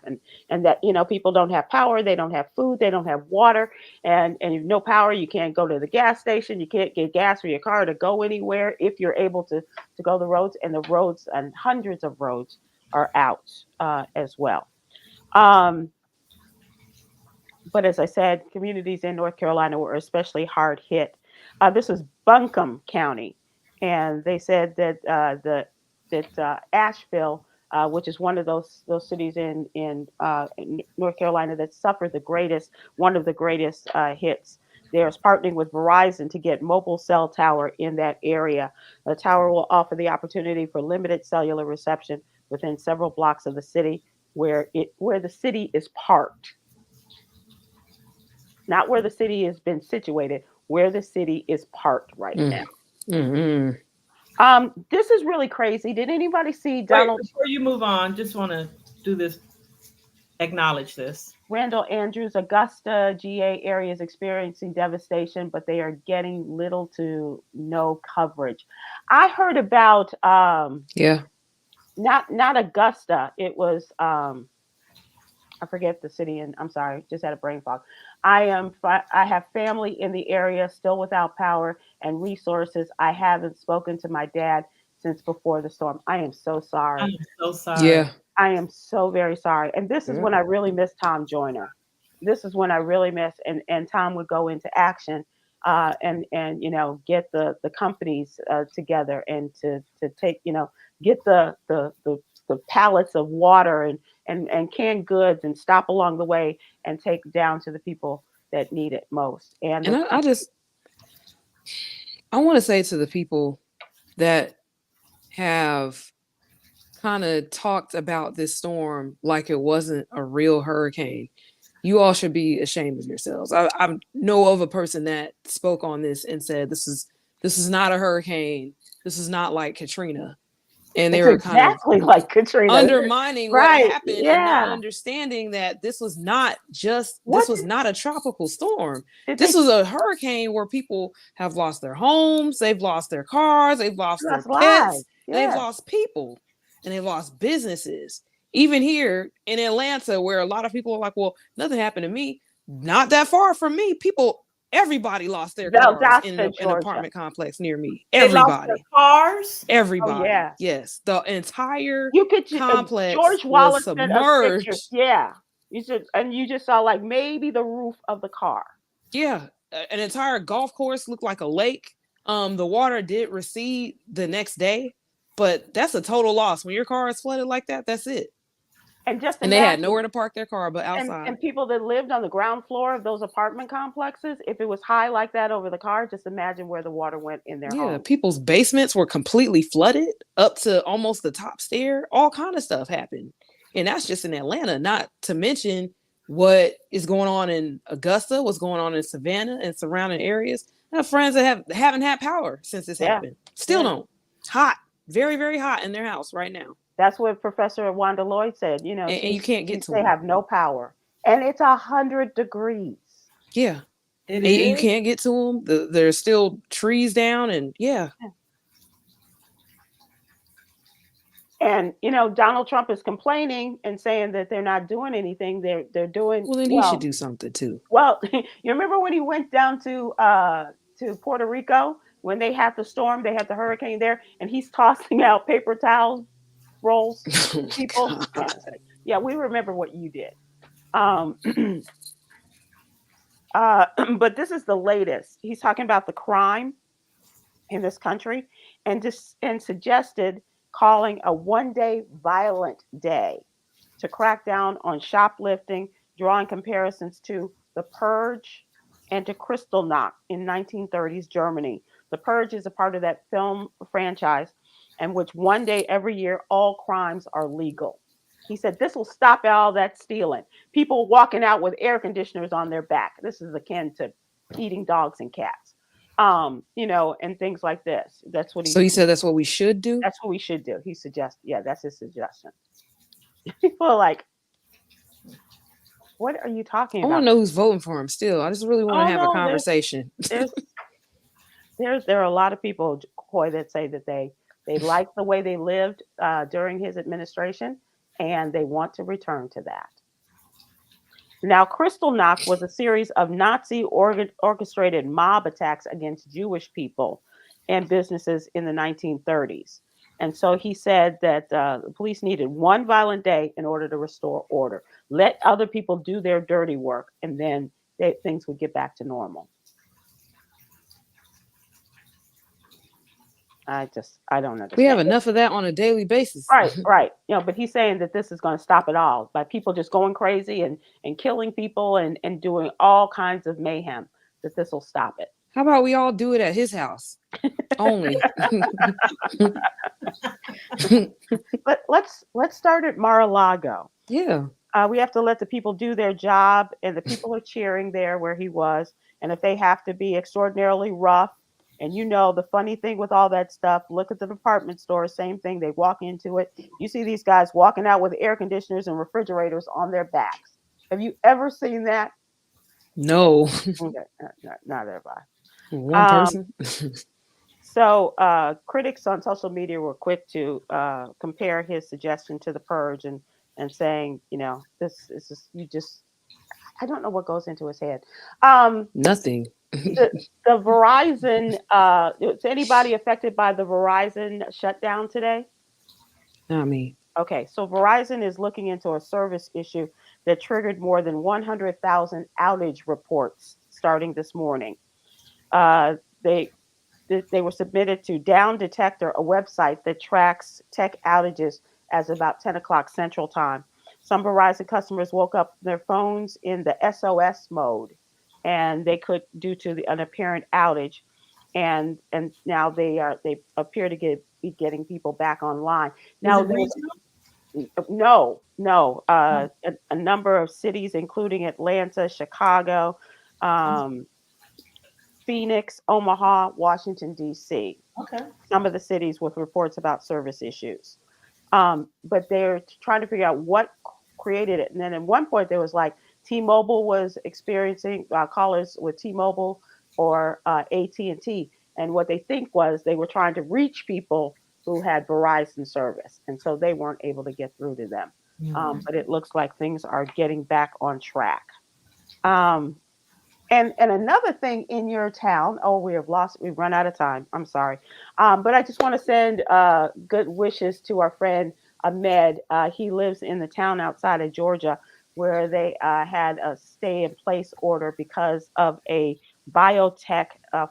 and that people don't have power, they don't have food, they don't have water, and if no power, you can't go to the gas station, you can't get gas for your car to go anywhere if you're able to go the roads, and the roads and hundreds of roads are out as well. But as I said, communities in North Carolina were especially hard hit. This was Buncombe County, and they said that Asheville, which is one of those cities in North Carolina that suffered one of the greatest hits. There's partnering with Verizon to get mobile cell tower in that area. The tower will offer the opportunity for limited cellular reception within several blocks of the city where the city is parked. Not where the city has been situated, where the city is parked right now. Mm-hmm. This is really crazy. Did anybody see Donald? Wait, before you move on, just want to do this, acknowledge this. Randall Andrews, Augusta, GA area is experiencing devastation, but they are getting little to no coverage. I heard about not Augusta. It was I forget the city, and I'm sorry, just had a brain fog. I have family in the area still without power and resources. I haven't spoken to my dad since before the storm. I am so sorry. I'm so sorry. Yeah. I am so very sorry. And this is when I really miss Tom Joyner. This is when I really miss, and Tom would go into action, and get the companies together, and to take, get the pallets of water and canned goods, and stop along the way and take down to the people that need it most. And I want to say to the people that have kind of talked about this storm like it wasn't a real hurricane, you all should be ashamed of yourselves. I know of a person that spoke on this and said this is not a hurricane. This is not like Katrina. And they were exactly kind of like Katrina, undermining right, what happened, and not understanding that this was not a tropical storm. This was a hurricane where people have lost their homes, they've lost their cars, they've lost their pets, they've lost people, and they've lost businesses. Even here in Atlanta, where a lot of people are like, well, nothing happened to me. Not that far from me. Everybody lost their cars in an apartment complex near me. Everybody. They lost their cars? Everybody. Oh, yeah. Yes. The entire complex George Wallace was submerged. Yeah. You just saw like maybe the roof of the car. Yeah. An entire golf course looked like a lake. The water did recede the next day, but that's a total loss. When your car is flooded like that, that's it. And they had nowhere to park their car but outside. And people that lived on the ground floor of those apartment complexes, if it was high like that over the car, just imagine where the water went in their home. People's basements were completely flooded up to almost the top stair. All kind of stuff happened. And that's just in Atlanta, not to mention what is going on in Augusta, what's going on in Savannah and surrounding areas. I have friends that haven't had power since this happened. Still don't. Hot. Very, very hot in their house right now. That's what Professor Wanda Lloyd said. And you can't get to them. They have no power, and it's 100 degrees. Yeah, and you can't get to them. There's still trees down, and And Donald Trump is complaining and saying that they're not doing anything. They're doing well. Then he should do something too. Well, you remember when he went down to Puerto Rico when they had the storm, they had the hurricane there, and he's tossing out paper towels. Rolls people. Yeah, we remember what you did. But this is the latest. He's talking about the crime in this country, and suggested calling a one-day violent day to crack down on shoplifting, drawing comparisons to The Purge and to Kristallnacht in 1930s Germany. The Purge is a part of that film franchise, and which one day every year, all crimes are legal. He said, this will stop all that stealing. People walking out with air conditioners on their back. This is akin to eating dogs and cats, and things like this. That's what he. So he said that's what we should do? That's what we should do. He suggests, that's his suggestion. People are like, what are you talking about? I want to know who's voting for him still. I just really want to have a conversation. There are a lot of people, Coy, that say that they like the way they lived during his administration, and they want to return to that. Now, Kristallnacht was a series of Nazi orchestrated mob attacks against Jewish people and businesses in the 1930s. And so he said that the police needed one violent day in order to restore order. Let other people do their dirty work, and then things would get back to normal. I don't understand. We have enough of that on a daily basis. Right. But he's saying that this is going to stop it all by people just going crazy and killing people and doing all kinds of mayhem, that this will stop it. How about we all do it at his house only? But let's start at Mar-a-Lago. Yeah. We have to let the people do their job, and the people are cheering there where he was. And if they have to be extraordinarily rough, and the funny thing with all that stuff, look at the department store, same thing. They walk into it. You see these guys walking out with air conditioners and refrigerators on their backs. Have you ever seen that? No. Okay. Not everybody. One person. So critics on social media were quick to compare his suggestion to The Purge and saying, this is just, I don't know what goes into his head. Nothing. The Verizon, is anybody affected by the Verizon shutdown today? Not me. Okay, so Verizon is looking into a service issue that triggered more than 100,000 outage reports starting this morning. Uh, they they were submitted to Down Detector, a website that tracks tech outages as about 10 o'clock Central Time. Some Verizon customers woke up their phones in the SOS mode, and they could due to an apparent outage, and now they appear to be getting people back online. Is Now it there's regional? no, Oh, a number of cities, including Atlanta, Chicago, um, Phoenix, Omaha, Washington, D.C. okay. Some of the cities with reports about service issues. But they're trying to figure out what created it. And then at one point, there was like T-Mobile was experiencing callers with T-Mobile or AT&T. And what they think was they were trying to reach people who had Verizon service. And so they weren't able to get through to them. But it looks like things are getting back on track. Um, and another thing in your town, oh, we've run out of time. I'm sorry. But I just want to send good wishes to our friend Ahmed. He lives in the town outside of Georgia where they had a stay in place order because of a biotech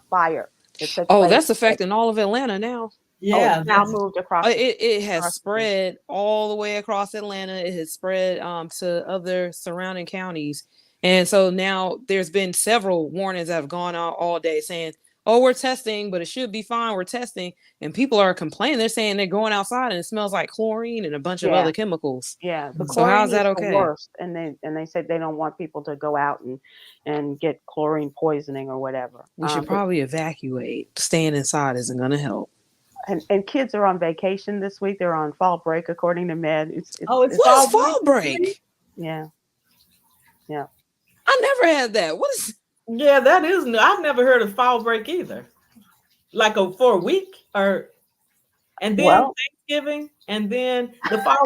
fire that took Oh, place. that's affecting all of Atlanta now. Oh, it's Yeah, now that's moved across the It has across the- spread all the way across Atlanta. It has spread to other surrounding counties. And so now there's been several warnings that have gone out all day saying, oh, we're testing, but it should be fine. We're testing. And people are complaining. They're saying they're going outside and it smells like chlorine and a bunch of Yeah. other chemicals. Yeah, the So how's chlorine is that the okay? worst, and they said they don't want people to go out and get chlorine poisoning or whatever. We should But probably evacuate. Staying inside isn't going to help. and kids are on vacation this week. They're on fall break, according to Med. it's What is fall fall break. break? Yeah, yeah. I never had that. What is Yeah, that is new. I've never heard of fall break either. Like for a week, or and then Well, Thanksgiving, and then the fall.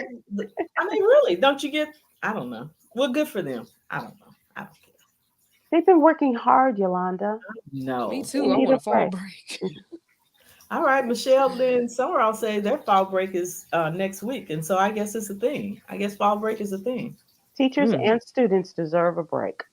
I mean, really, don't you get? I don't know. Well, good for them. I don't know. I don't care. they've been working hard, Yolanda. me No. They too? I need want a a fall break. break. All right, Michelle, Lynn, Summer, I'll say their fall break is next week, and so I guess it's a thing. I guess fall break is a thing. Teachers Mm. and students deserve a break.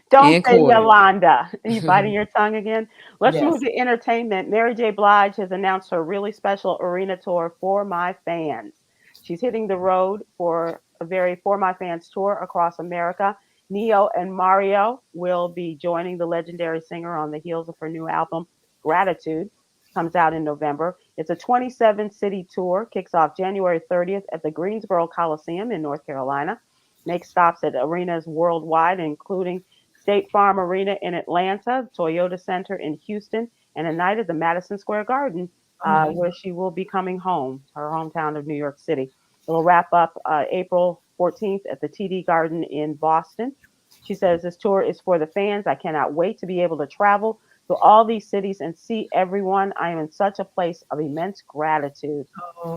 Don't And say Coy. Yolanda. Are you biting your tongue again? Let's move Yes. to entertainment. Mary J. Blige has announced her really special arena tour for my fans. She's hitting the road for a very For My Fans tour across America. Neo and Mario will be joining the legendary singer on the heels of her new album, Gratitude. Comes out in November. It's a 27 city tour, kicks off January 30th at the Greensboro Coliseum in North Carolina. Makes stops at arenas worldwide, including State Farm Arena in Atlanta, Toyota Center in Houston, and a night at the Madison Square Garden, Oh, nice. where she will be coming home, her hometown of New York City. It'll wrap up April 14th at the TD Garden in Boston. She says this tour is for the fans. I cannot wait to be able to travel to all these cities and see everyone. I am in such a place of immense gratitude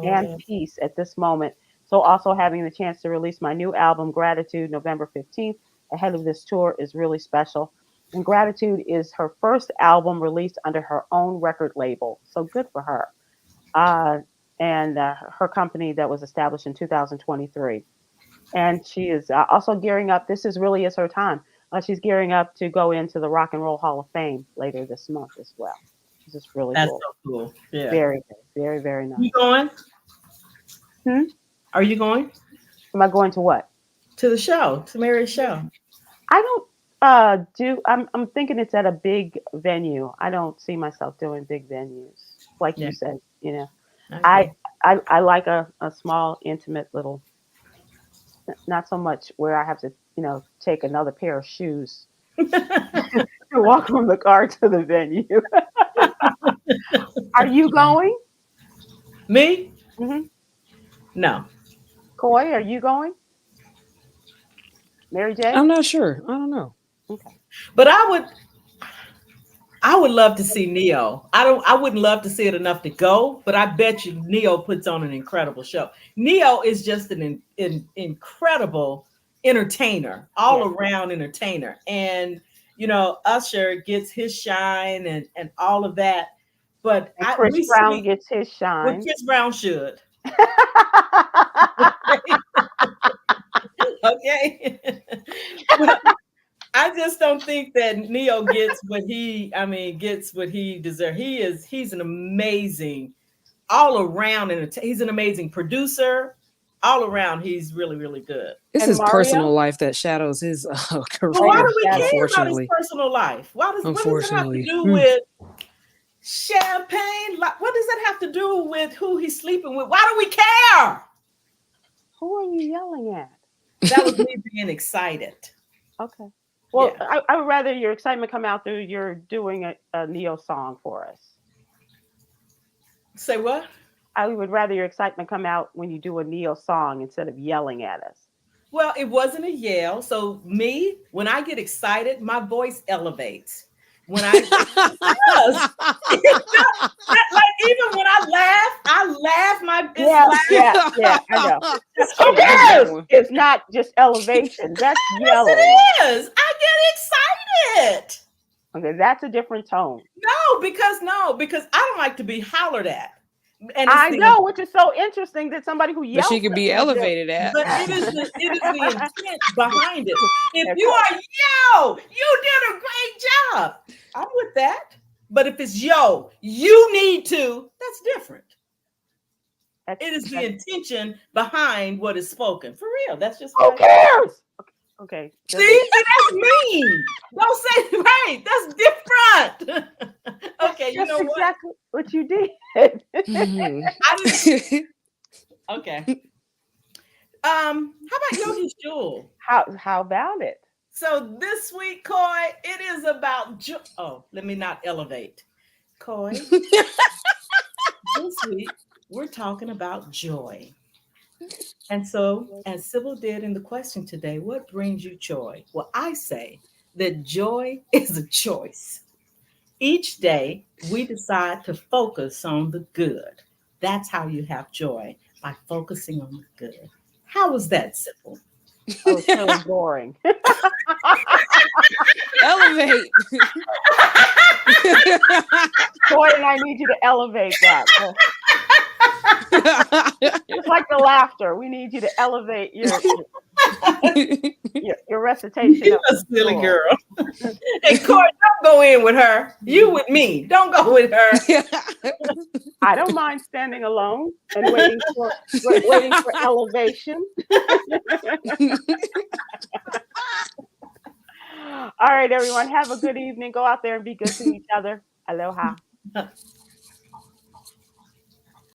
and Oh, peace at this moment. So, also having the chance to release my new album, Gratitude, November 15th, ahead of this tour is really special. And Gratitude is her first album released under her own record label. So, good for her. Uh, and her company that was established in 2023. And she is also gearing up. This really is her time. She's gearing up to go into the Rock and Roll Hall of Fame later this month as well. This is really that's cool. so cool. Yeah. Very, very, very nice. You going? Hmm? Are you going Am I going to what? to the show, to Mary's show? I don't I'm thinking it's at a big venue. I don't see myself doing big venues. Like Yeah. you said, you know. I Okay. I like a small, intimate little, not so much where I have to, take another pair of shoes to walk from the car to the venue. Are you going? Me? Hmm. No. Coy, are you going? Mary J? I'm not sure. I don't know. Okay. But I would love to see Neo. I wouldn't love to see it enough to go, but I bet you Neo puts on an incredible show. Neo is just an incredible entertainer, all Yeah. around entertainer. And Usher gets his shine and all of that. But And Chris we Brown speak gets his what shine. Chris Brown should. Okay. But I just don't think that Neo gets what he deserves. He's an amazing all around, and he's an amazing producer. All around, he's really, really good. It's And his Mario? personal life that shadows his career. But why do we care about his unfortunately? personal life? What does that have to Unfortunately. do with champagne? What does that have to do with who he's sleeping with? Why do we care? Who are you yelling at? That was me being excited. Okay. Well, Yeah. I would rather your excitement come out through you're doing a Neo song for us. Say what? I would rather your excitement come out when you do a Neo song instead of yelling at us. Well, it wasn't a yell. So when I get excited, my voice elevates. When I like even when I laugh, Yeah, I know. It's not just elevation. That's yelling. Yes, it is. I get excited. Okay, that's a different tone. No, because I don't like to be hollered at. And I know, which is so interesting that somebody who yells. But she could be elevated at. But it is the intent behind it. If you are yo, you did a great job. I'm with that. But if it's yo, you need to, that's different. It is the intention behind what is spoken. For real. That's just who cares? Okay. See, that's mean. Don't say right. That's different. Okay, you know exactly what you did. Okay. How about Yogi's Jewel? How about it? So this week, Coy, it is about let me not elevate. Coy. This week we're talking about joy. And so, as Sybil did in the question today, what brings you joy? Well, I say that joy is a choice. Each day, we decide to focus on the good. That's how you have joy, by focusing on the good. How was that, Sybil? Oh, so boring. Elevate. Coy and I need you to elevate that. It's like the laughter. We need you to elevate your recitation. You're a silly girl. And Coy, don't go in with her. You with me. Don't go with her. I don't mind standing alone and waiting for elevation. All right, everyone. Have a good evening. Go out there and be good to each other. Aloha.